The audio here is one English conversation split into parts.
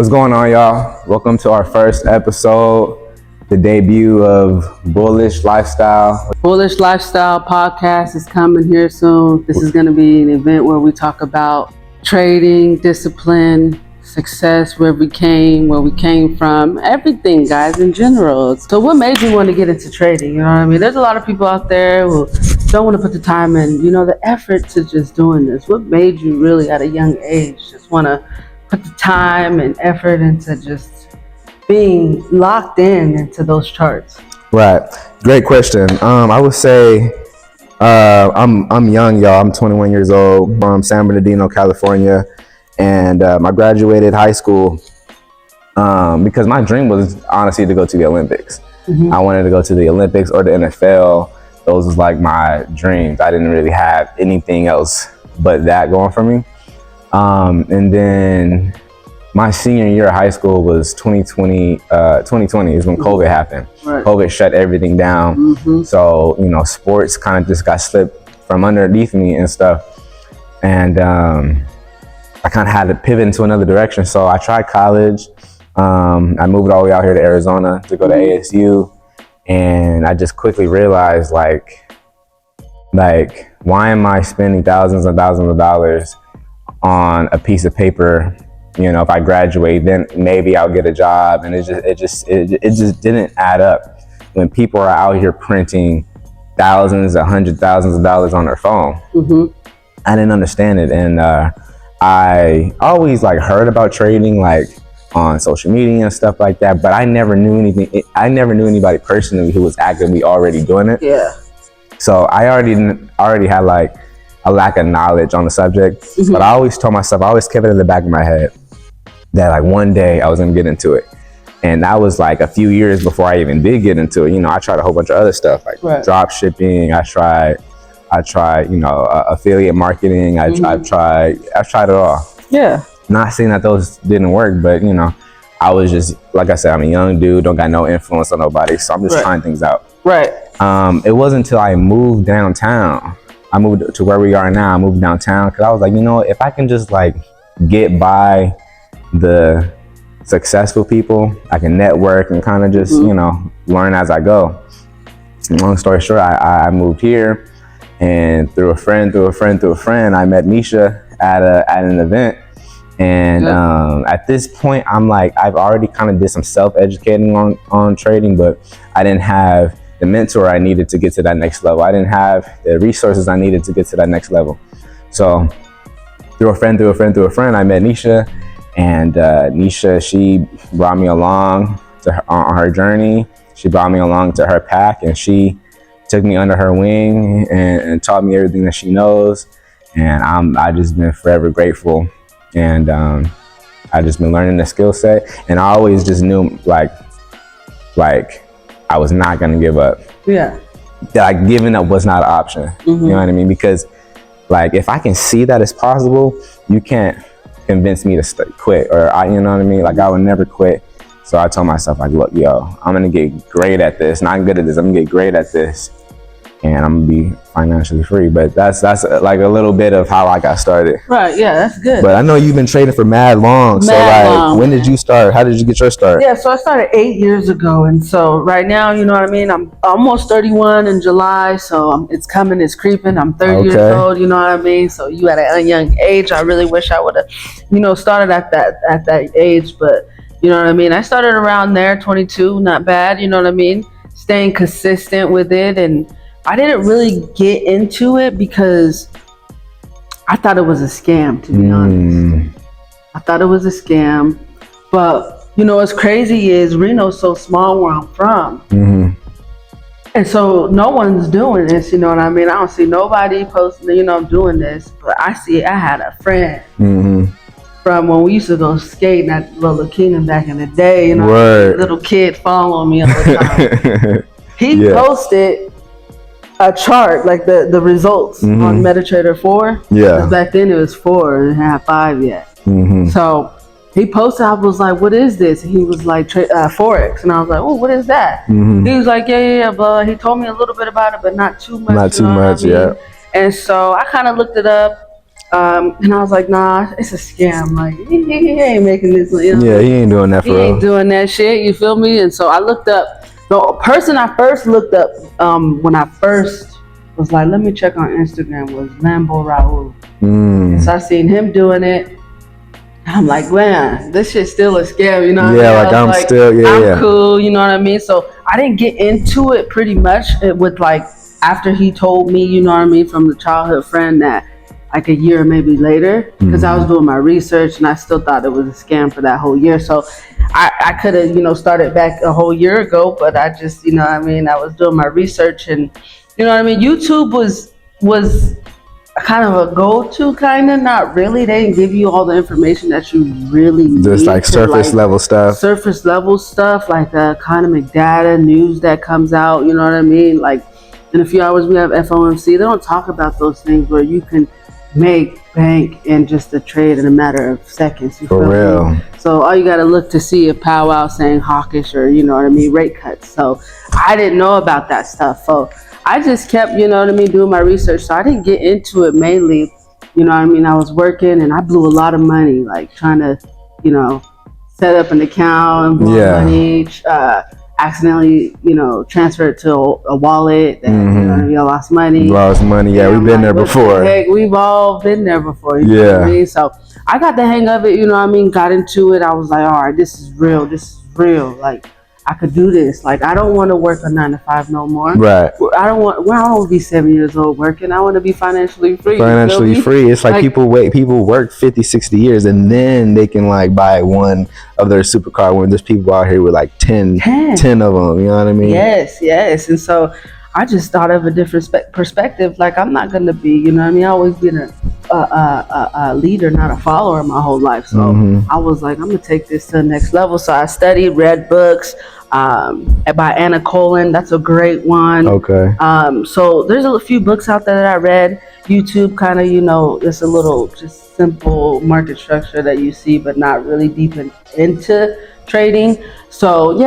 What's going on, y'all? Welcome to our first episode, the debut of Bullish Lifestyle. Bullish Lifestyle podcast is coming here soon. This is going to be an event where we talk about trading, discipline, success, where we came from, everything, guys, in general. So what made you want to get into trading? You know what I mean? There's a lot of people out there who don't want to put the time in, the effort to just doing this. What made you really at a young age just want to put the time and effort into just being locked into those charts? Right. Great question. I would say I'm young, y'all. I'm 21 years old from San Bernardino, California. And I graduated high school because my dream was honestly to go to the Olympics. I wanted to go to the Olympics or the NFL. Those was like my dreams. I didn't really have anything else but that going for me. And then my senior year of high school was 2020 is when COVID happened. Right. COVID shut everything down. So, sports kind of just got slipped from underneath me and stuff. And I kind of had to pivot into another direction. So I tried college. I moved all the way out here to Arizona to go to ASU. And I just quickly realized like, why am I spending thousands and thousands of dollars on a piece of paper? If I graduate, then maybe I'll get a job. And it just didn't add up when people are out here printing thousands, $100,000s of dollars on their phone. I didn't understand it. And I always heard about trading on social media and stuff like that, but I never knew anything. I never knew anybody personally who was actively already doing it. Yeah. So I already had a lack of knowledge on the subject, but I always told myself, I always kept it in the back of my head that one day I was gonna get into it. And that was a few years before I even did get into it. I tried a whole bunch of other stuff drop shipping. I tried affiliate marketing. I've tried it all. Yeah. Not saying that those didn't work, but I was just, like I said, I'm a young dude, don't got no influence on nobody. So I'm just trying things out. Right. It wasn't until I moved downtown. I moved to where we are now. I moved downtown because I was like, if I can just get by the successful people, I can network and kind of just, learn as I go. Long story short, I moved here. And through a friend, I met Nisha at an event. And at this point, I've already kind of did some self-educating on trading, but I didn't have the mentor I needed to get to that next level. I didn't have the resources I needed to get to that next level. So through a friend, I met Nisha. And Nisha, she brought me along on her journey. She brought me along to her pack, and she took me under her wing and taught me everything that she knows. And I just been forever grateful. And I just been learning the skill set. And I always just knew I was not gonna give up. Yeah. Giving up was not an option. You know what I mean? Because if I can see that it's possible, you can't convince me to quit, or you know what I mean? I would never quit. So I told myself, look, yo, I'm gonna get great at this. Not good at this, I'm gonna get great at this. And I'm gonna be financially free. But that's a little bit of how I got started. Right, yeah, that's good. But I know you've been trading for mad long. Long, when did you start? How did you get your start? Yeah, so I started 8 years ago. And so right now, you know what I mean? I'm almost 31 in July. So it's creeping. I'm 30 years old, you know what I mean? So you at a young age, I really wish I would have, started at that age. But you know what I mean? I started around there, 22, not bad, you know what I mean? Staying consistent with it. And I didn't really get into it because I thought it was a scam, to be honest. I thought it was a scam. But, what's crazy is Reno's so small where I'm from. And so no one's doing this, you know what I mean? I don't see nobody posting, doing this. But I had a friend from when we used to go skating at Little Kingdom back in the day. Little kid following me all the time. He posted a chart, the results on MetaTrader 4. Yeah. Back then it was 4, it didn't have 5 yet. So he posted, I was like, what is this? He was like, forex. And I was like, oh, what is that? He was like, yeah, blah. He told me a little bit about it, but not too much. Not too much, yeah. And so I kind of looked it up. And I was like, nah, it's a scam. Like, he ain't making this. You know? Yeah, he ain't doing that for He real. ain't doing that shit. You feel me? And so I looked up the person I first looked up when I first was like, let me check on Instagram, was Lambo Raul. And so I seen him doing it. I'm like, man, this shit's still a scam, you know what Yeah, I like mean? I'm still, yeah. Cool, you know what I mean? So I didn't get into it pretty much with like, after he told me, you know what I mean, from the childhood friend that like a year maybe later, because I was doing my research and I still thought it was a scam for that whole year. So I could have, you know, started back a whole year ago, but I just, you know what I mean, I was doing my research and, you know what I mean, YouTube was kind of a go-to, kind of, not really. They didn't give you all the information that you really need. Just like surface level stuff. Surface level stuff, like the economic data, news that comes out, you know what I mean? Like in a few hours we have FOMC. They don't talk about those things where you can make bank in just a trade in a matter of seconds. For real. So all you got to look to see a powwow saying hawkish or, you know what I mean, rate cuts. So I didn't know about that stuff. So I just kept, you know what I mean, doing my research. So I didn't get into it mainly, you know what I mean. I was working and I blew a lot of money, like trying to, you know, set up an account and blow money, accidentally, you know, transfer it to a wallet and, you know what I mean, I lost money. Yeah, we've been there before. Heck, we've all been there before. You know what I mean? So I got the hang of it, you know what I mean, got into it. I was like, all right, this is real. Like, I could do this. Like, I don't want to work a 9-to-5 no more. Right. I don't want to be 7 years old working. I want to be financially free. Financially free. It's like people work 50, 60 years and then they can like buy one of their supercar when there's people out here with like 10 of them. You know what I mean? Yes. And so I just thought of a different perspective. Like, I'm not going to be, you know what I mean? I always been a leader, not a follower my whole life. So I was like, I'm going to take this to the next level. So I studied, read books by Anna Colin. That's a great one. Okay. So there's a few books out there that I read. YouTube kind of, you know, it's a little just simple market structure that you see, but not really deep into trading. So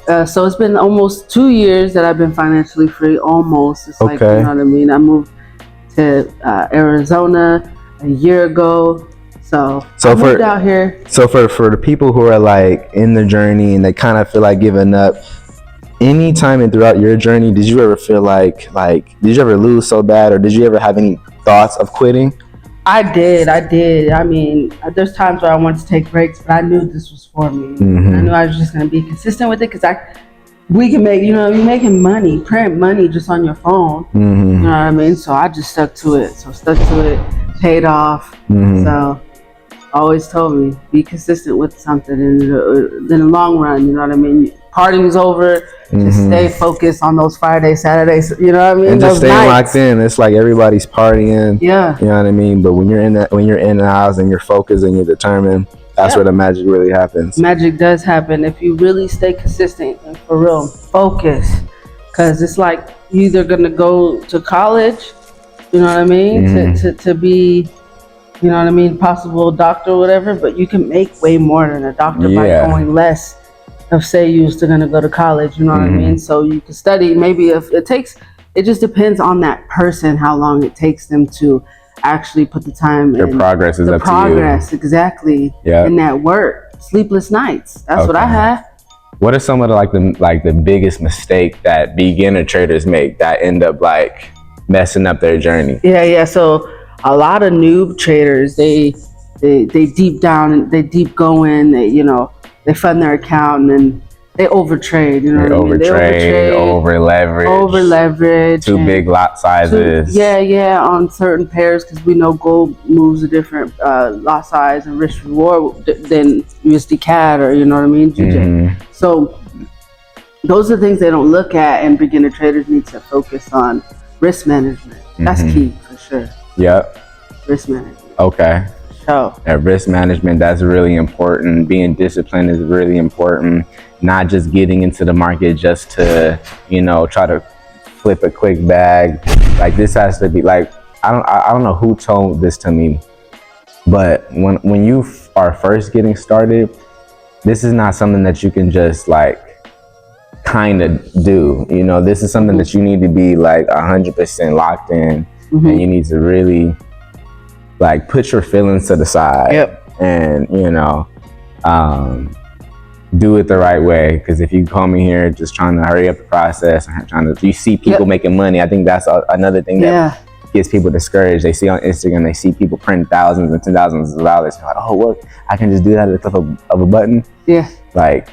so it's been almost 2 years that I've been financially free. Almost. It's like, you know what I mean? I moved to Arizona a year ago. So I moved out here. So for the people who are like in the journey and they kind of feel like giving up, any time and throughout your journey, did you ever feel like did you ever lose so bad, or did you ever have any thoughts of quitting? I did. I mean, there's times where I wanted to take breaks, but I knew this was for me. I knew I was just going to be consistent with it because we can make, you know, you're making money, print money just on your phone. You know what I mean? So I just stuck to it. Paid off. So always told me, be consistent with something in the long run. You know what I mean? Partying's over. Just stay focused on those Fridays, Saturdays. You know what I mean? And just stay locked in. It's like everybody's partying. Yeah. You know what I mean? But when you're in the house and you're focused and you're determined, that's where the magic really happens. Magic does happen if you really stay consistent and for real focus. Because it's like you either gonna go to college, you know what I mean, to be, you know what I mean, possible doctor or whatever, but you can make way more than a doctor by going less of, say, you was gonna go to college, you know what I mean? So you can study, maybe if it takes, it just depends on that person, how long it takes them to actually put the time in. Your progress is up to you. The progress, exactly. Yeah. And that work, sleepless nights. That's what I had. What are some of the biggest mistake that beginner traders make that end up like messing up their journey? Yeah. So a lot of noob traders, they deep down and they deep go in, they fund their account and then they overtrade, you know what I mean? They overtrade, over leverage, too big lot sizes. On certain pairs, because we know gold moves a different lot size and risk reward than USD CAD or, you know what I mean, GJ. So those are things they don't look at, and beginner traders need to focus on risk management. That's key for sure. Yep. Risk management. Okay. That risk management, that's really important. Being disciplined is really important. Not just getting into the market just to, try to flip a quick bag. Like, this has to be like, I don't know who told this to me, but when you are first getting started, this is not something that you can just like kind of do. This is something that you need to be like 100% locked in, and you need to really like put your feelings to the side. Yep. And you know, do it the right way. Because if you come in here just trying to hurry up the process, you see people making money. I think that's another thing that gets people discouraged. They see on Instagram, they see people print thousands and $10,000s. They're like, oh, look, I can just do that at the click of a button. Yeah. Like,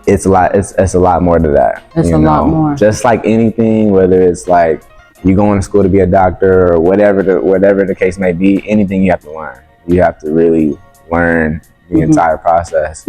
it's a lot. It's a lot more to that. It's a lot more. Just like anything, whether it's like you going to school to be a doctor or whatever the case may be, anything you have to learn. You have to really learn the entire process.